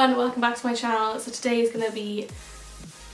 everyone, welcome back to my channel. So today is going to be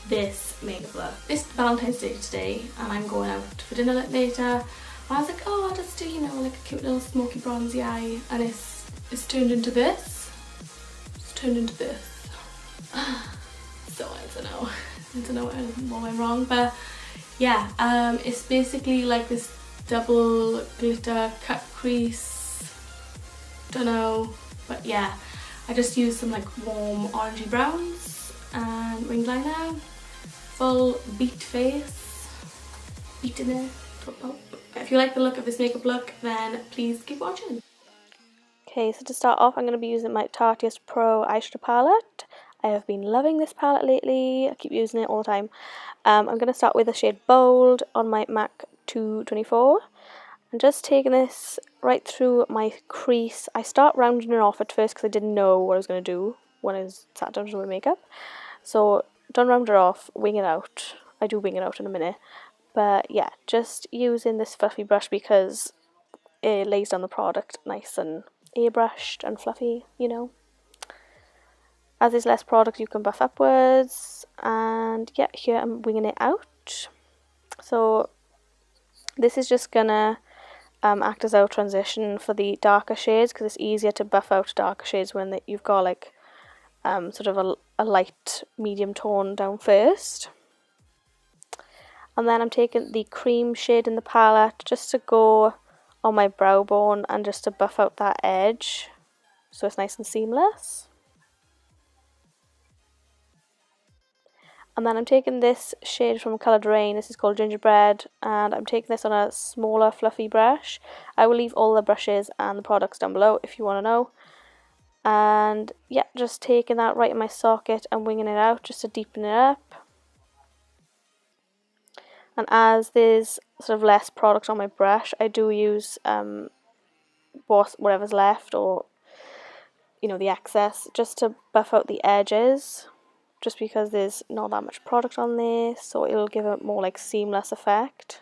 this makeup look. It's Valentine's Day today and I'm going out for dinner later. And I was like, oh, I'll just do, you know, like a cute little smoky bronzy eye, and it's turned into this. It's turned into this. So I don't know what went wrong, but yeah, it's basically like this double glitter cut crease. Don't know, but yeah. I just used some like warm orangey browns and wing liner, full beat face, beat in there. If you like the look of this makeup look, then please keep watching. Okay, so to start off, I'm going to be using my Tartiest Pro eyeshadow palette. I have been loving this palette lately. I keep using it all the time. I'm going to start with the shade Bold on my MAC 224. I'm just taking this right through my crease. I start rounding it off at first because I didn't know what I was going to do when I sat down to do my makeup. So don't round it off, wing it out. I do wing it out in a minute. But yeah, just using this fluffy brush because it lays down the product nice and airbrushed and fluffy, you know. As there's less product, you can buff upwards. And yeah, here I'm winging it out. So this is just gonna act as our transition for the darker shades, because it's easier to buff out darker shades when you've got like sort of a light medium tone down first. And then I'm taking the cream shade in the palette just to go on my brow bone and just to buff out that edge so it's nice and seamless. And then I'm taking this shade from coloured Raine. This is called Gingerbread, and I'm taking this on a smaller fluffy brush. I will leave all the brushes and the products down below if you want to know. And yeah, just taking that right in my socket and winging it out just to deepen it up. And as there's sort of less product on my brush, I do use whatever's left, or you know, the excess, just to buff out the edges. Just because there's not that much product on there, so it'll give a more like seamless effect.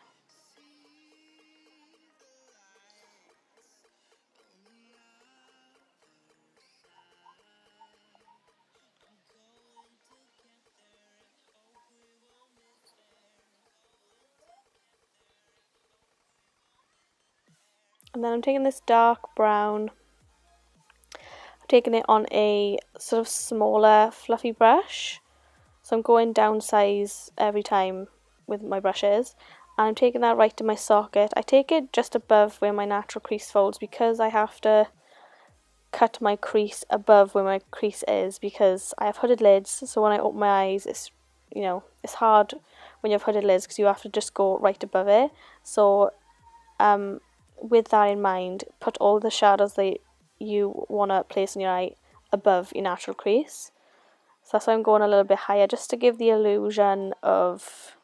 And then I'm taking this dark brown, I'm taking it on a sort of smaller fluffy brush. So I'm going down size every time with my brushes. And I'm taking that right to my socket. I take it just above where my natural crease folds because I have to cut my crease above where my crease is because I have hooded lids. So when I open my eyes, it's, you know, it's hard when you have hooded lids because you have to just go right above it. So with that in mind, put all the shadows that you want to place in your eye above your natural crease. So that's why I'm going a little bit higher, just to give the illusion of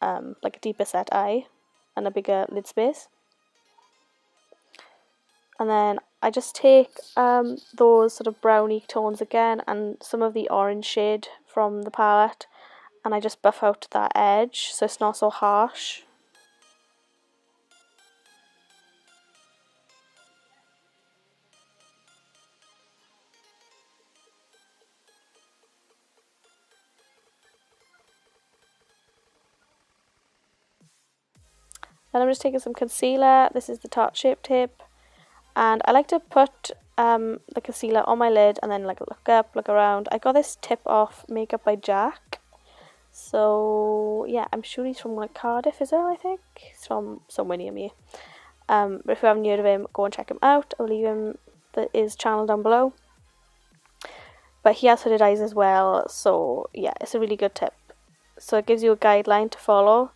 like a deeper set eye and a bigger lid space. And then I just take those sort of browny tones again and some of the orange shade from the palette, and I just buff out that edge so it's not so harsh. Then I'm just taking some concealer. This is the Tarte Shape Tape, and I like to put the concealer on my lid and then like look up, look around. I got this tip off Makeup by Jack. So yeah, I'm sure he's from like Cardiff as well, I think. He's from somewhere near me. But if you haven't heard of him, go and check him out. I'll leave his channel down below. But he has hooded eyes as well, so yeah, it's a really good tip. So it gives you a guideline to follow.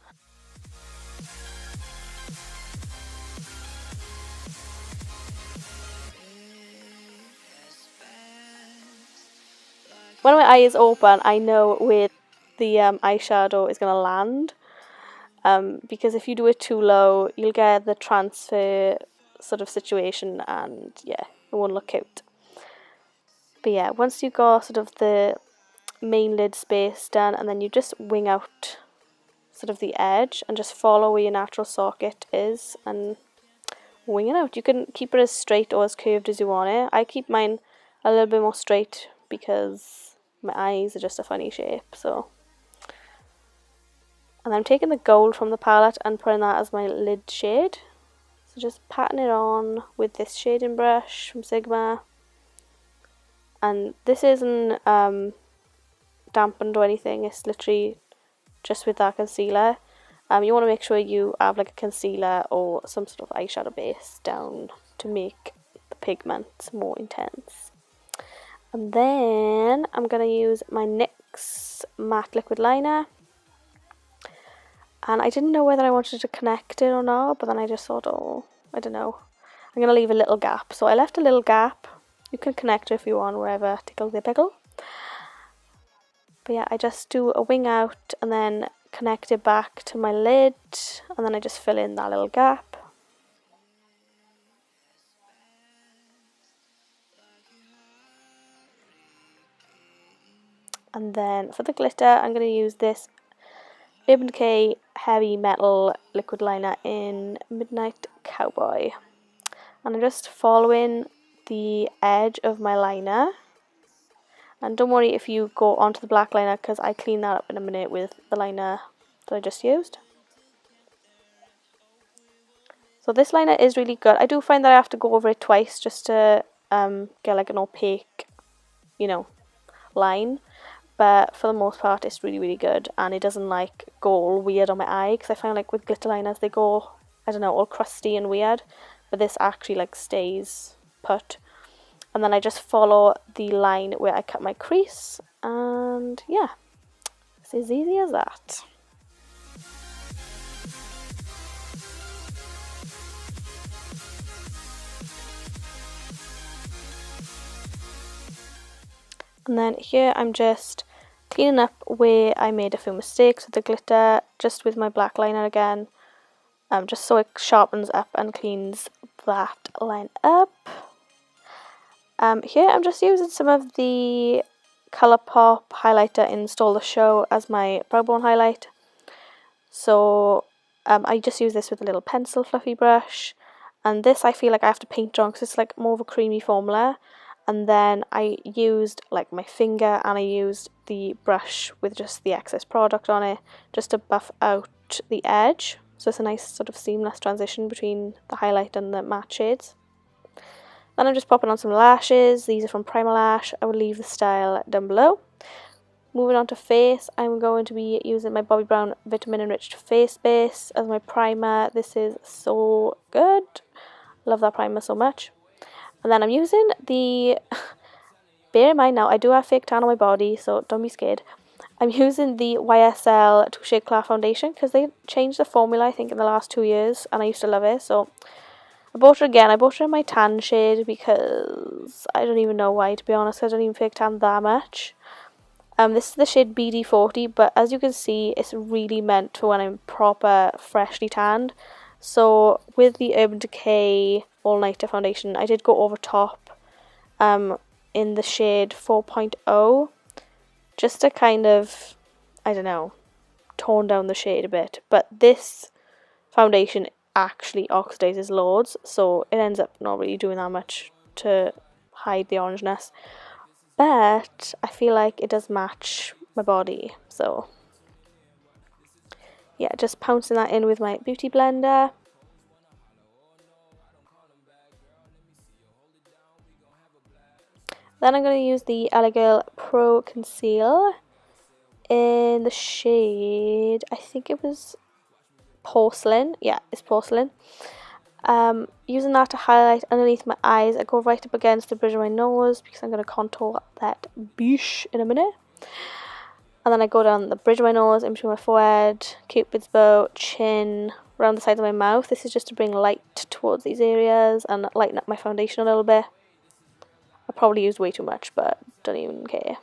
When my eye is open, I know where the eyeshadow is going to land, because if you do it too low, you'll get the transfer sort of situation, and yeah, it won't look cute. But yeah, once you've got sort of the main lid space done, and then you just wing out sort of the edge and just follow where your natural socket is and wing it out. You can keep it as straight or as curved as you want it. I keep mine a little bit more straight because my eyes are just a funny shape. So, and I'm taking the gold from the palette and putting that as my lid shade. So just patting it on with this shading brush from Sigma. And this isn't dampened or anything, it's literally just with that concealer. You want to make sure you have like a concealer or some sort of eyeshadow base down to make the pigments more intense. And then I'm going to use my NYX matte liquid liner. And I didn't know whether I wanted to connect it or not, but then I just thought, oh, I don't know. I'm going to leave a little gap. So I left a little gap. You can connect it if you want, wherever tickles the pickle. But yeah, I just do a wing out and then connect it back to my lid. And then I just fill in that little gap. And then for the glitter, I'm going to use this Urban Decay Heavy Metal Liquid Liner in Midnight Cowboy. And I'm just following the edge of my liner. And don't worry if you go onto the black liner, because I clean that up in a minute with the liner that I just used. So this liner is really good. I do find that I have to go over it twice just to get like an opaque, you know, line. But for the most part, it's really, really good. And it doesn't like go all weird on my eye. Because I find like with glitter liners, they go, I don't know, all crusty and weird. But this actually like stays put. And then I just follow the line where I cut my crease. And yeah, it's as easy as that. And then here I'm just cleaning up where I made a few mistakes with the glitter, just with my black liner again, just so it sharpens up and cleans that line up. Here I'm just using some of the Colourpop highlighter in Stole the Show as my brow bone highlight. So I just use this with a little pencil fluffy brush, and this I feel like I have to paint on because it's like more of a creamy formula. And then I used like my finger and I used the brush with just the excess product on it just to buff out the edge. So it's a nice sort of seamless transition between the highlight and the matte shades. Then I'm just popping on some lashes. These are from Primalash. I will leave the style down below. Moving on to face, I'm going to be using my Bobbi Brown Vitamin Enriched Face Base as my primer. This is so good. Love that primer so much. And then I'm using the, bear in mind now, I do have fake tan on my body, so don't be scared. I'm using the YSL Touche Éclat foundation because they changed the formula, I think, in the last 2 years, and I used to love it. So I bought it again. I bought it in my tan shade because I don't even know why, to be honest. I don't even fake tan that much. This is the shade BD40, but as you can see, it's really meant for when I'm proper freshly tanned. So with the Urban Decay All Nighter foundation, I did go over top in the shade 4.0 just to kind of, I don't know, tone down the shade a bit. But this foundation actually oxidizes loads, so it ends up not really doing that much to hide the orangeness. But I feel like it does match my body, so yeah, just pouncing that in with my beauty blender. Then I'm going to use the LA Girl Pro Conceal in the shade, I think it was Porcelain. Yeah, it's Porcelain. Using that to highlight underneath my eyes. I go right up against the bridge of my nose because I'm going to contour that beach in a minute. And then I go down the bridge of my nose, in between my forehead, cupid's bow, chin, around the sides of my mouth. This is just to bring light towards these areas and lighten up my foundation a little bit. I probably used way too much, but don't even care.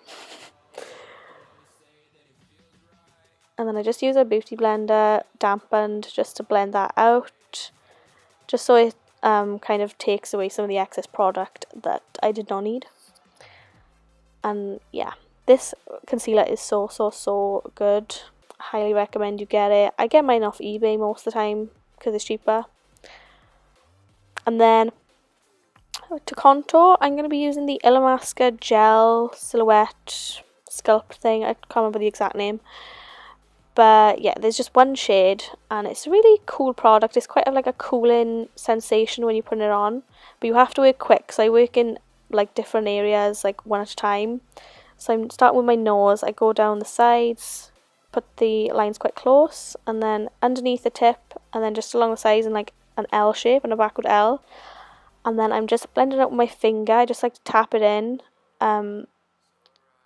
And then I just use a beauty blender, dampened, just to blend that out. Just so it kind of takes away some of the excess product that I did not need. And yeah, this concealer is so good. I highly recommend you get it. I get mine off eBay most of the time because it's cheaper. And then to contour, I'm going to be using the Illamasqua Gel Silhouette Sculpt thing. I can't remember the exact name. But yeah, there's just one shade and it's a really cool product. It's quite like a cooling sensation when you put it on. But you have to work quick. So I work in like different areas, like one at a time. So I'm starting with my nose. I go down the sides, put the lines quite close, and then underneath the tip, and then just along the sides in like an L shape and a backward L. And then I'm just blending it up with my finger. I just like to tap it in.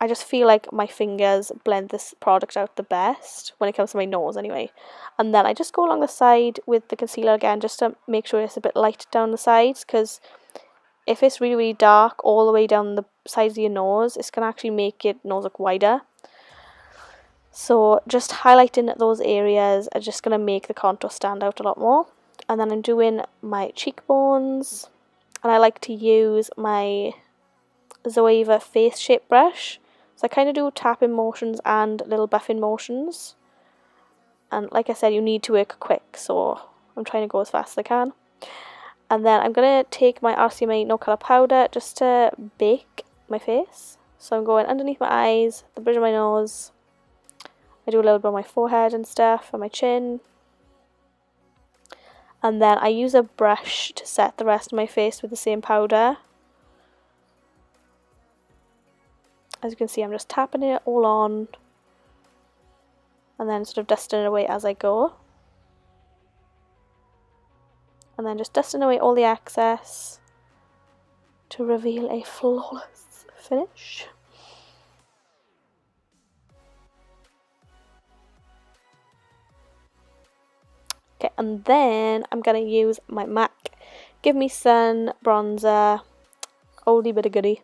I just feel like my fingers blend this product out the best when it comes to my nose anyway. And then I just go along the side with the concealer again just to make sure it's a bit light down the sides, because if it's really, really dark all the way down the sides of your nose, it's going to actually make your nose look wider. So just highlighting those areas are just going to make the contour stand out a lot more. And then I'm doing my cheekbones, and I like to use my Zoeva face shape brush. So I kind of do tapping motions and little buffing motions. And like I said, you need to work quick, so I'm trying to go as fast as I can. And then I'm going to take my RCMA No Colour powder just to bake my face. So I'm going underneath my eyes, the bridge of my nose. I do a little bit on my forehead and stuff, and my chin. And then I use a brush to set the rest of my face with the same powder. As you can see, I'm just tapping it all on and then sort of dusting it away as I go. And then just dusting away all the excess to reveal a flawless finish. Okay, and then I'm going to use my MAC Give Me Sun bronzer, oldie but a goodie.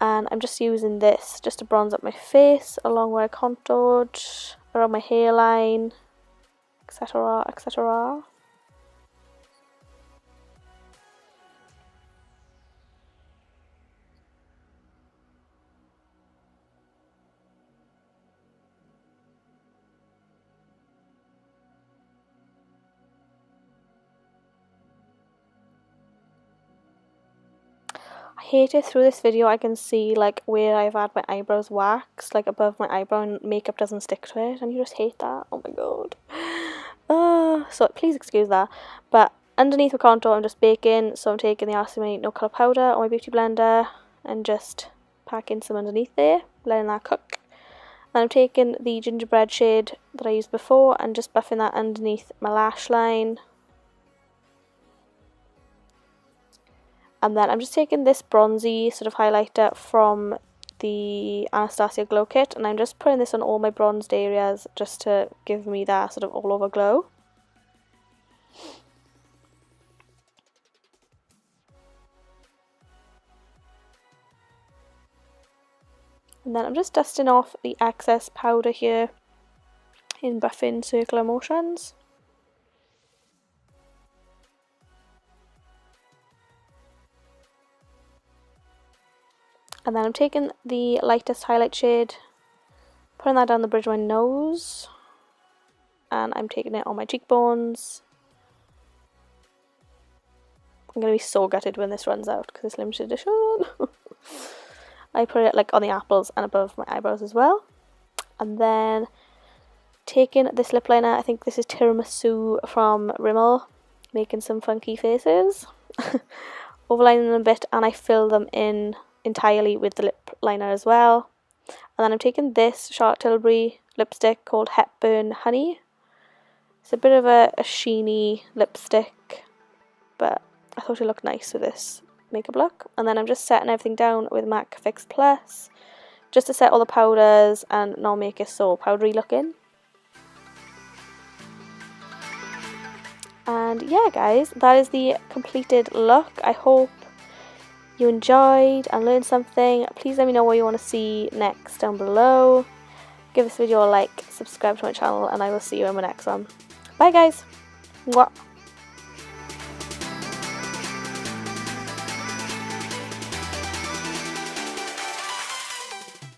And I'm just using this just to bronze up my face along where I contoured, around my hairline, etc, etc. I hate it, through this video I can see like where I've had my eyebrows waxed, like above my eyebrow, and makeup doesn't stick to it, and you just hate that. Oh my god. So please excuse that. But underneath the contour I'm just baking, so I'm taking the RCMA No Colour powder on my beauty blender and just packing some underneath there, letting that cook. Then I'm taking the gingerbread shade that I used before and just buffing that underneath my lash line. And then I'm just taking this bronzy sort of highlighter from the Anastasia Glow Kit, and I'm just putting this on all my bronzed areas just to give me that sort of all over glow. And then I'm just dusting off the excess powder here in buffing circular motions. And then I'm taking the lightest highlight shade, putting that down the bridge of my nose, and I'm taking it on my cheekbones. I'm going to be so gutted when this runs out because it's limited edition. I put it like on the apples and above my eyebrows as well. And then taking this lip liner, I think this is Tiramisu from Rimmel, making some funky faces. Overlining them a bit, and I fill them in entirely with the lip liner as well. And then I'm taking this Charlotte Tilbury lipstick called Hepburn Honey. It's a bit of a sheeny lipstick, but I thought it looked nice with this makeup look. And then I'm just setting everything down with MAC Fix Plus just to set all the powders and not make it so powdery looking. And yeah guys, that is the completed look. I hope you enjoyed and learned something. Please let me know what you want to see next down below. Give this video a like, subscribe to my channel, and I will see you in my next one. Bye guys! Mwah.